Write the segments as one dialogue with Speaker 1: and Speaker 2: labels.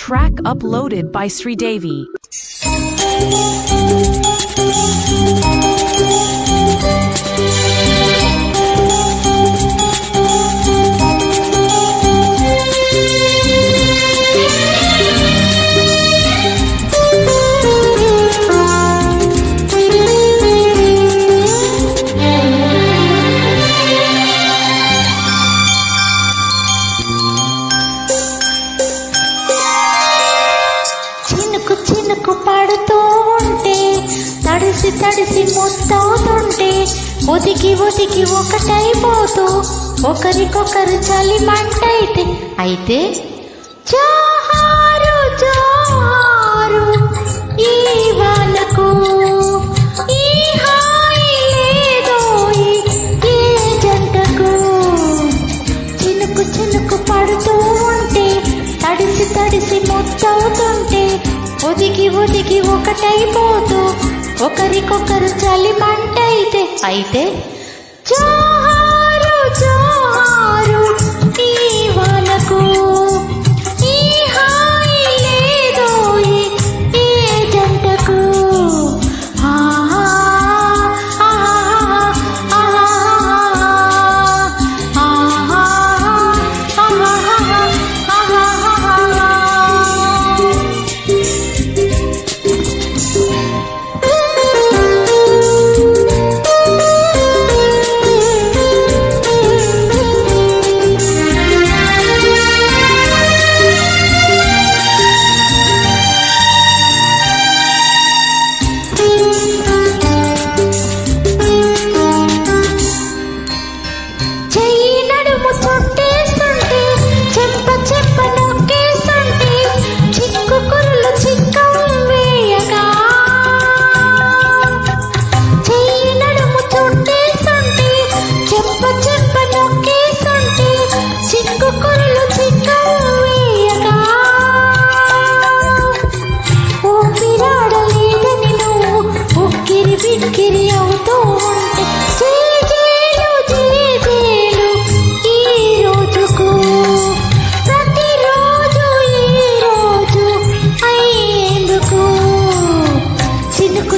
Speaker 1: track uploaded by Sridevi.
Speaker 2: చినుకు పడుతూ ఉంటే తడిసి తడిసి ముద్దవుతుంటే ఒదికి ఒదికి ఒకటైపోతూ ఒకరికొకరు చలి మంటైతే అయితే జోహారు జోహారు ఈ వానకు ఈ హాయి లేదోయి ఏ జంటకు చినుకు పడుతూ ఉంటే తడిసి తడిసి ముద్దవుతుంటే ఒదికి ఒదికి ఒకటైపోతూ ఒకరికొకరు చలి మంటైతే అయితే జోహారు జోహారు ఈ వానకు ఈ హాయి లేదోయి ఏ జంటకు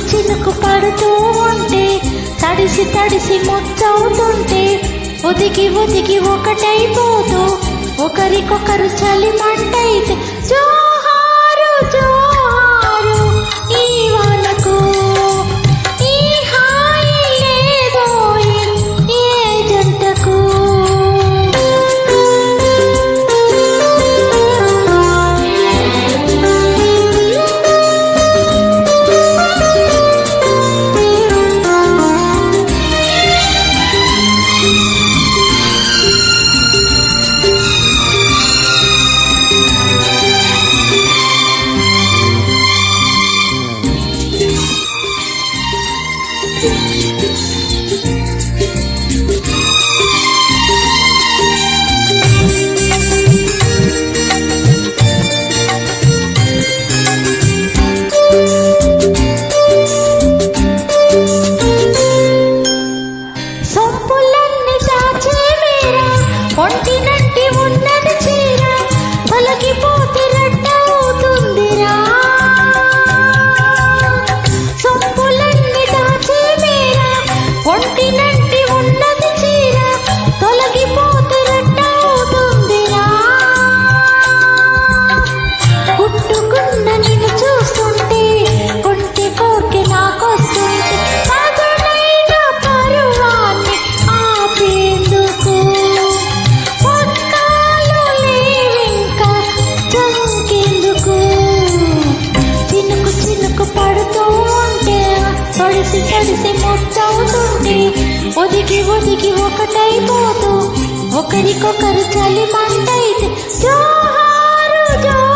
Speaker 2: చినుకు పడుతూ ఉంటే తడిసి తడిసి ముద్దవుతుంటే ఒదికి ఒదికి ఒకటైపోతూ ఒకరికొకరు చలి మంటైతే జోహారు జోహారు ఈ వానకు ఈ హాయి లేదోయి ఏ జంటకు ఒంటినంటి ఉన్నది చీర తొలగిపోతే రట్టవుతుందిరా సొంపులన్నీ దాచే మేర ఒంటినంటి ఉన్నది చీర తొలగిపోతే రట్టవుతుందిరా కుట్టుకున్న నిన్ను చూస్తుంటే కొంటి కోర్కె నాకొస్తుంటే పదునైన పరువాన్ని ఆపేందుకు పడుతూ ఉంటే తడిసి తడిసి ముద్దవుతుంటే ఒదికి ఒదికి ఒకటైపోతూ ఒకరికొకరు చలి మంటైతే జోహారు జోహారు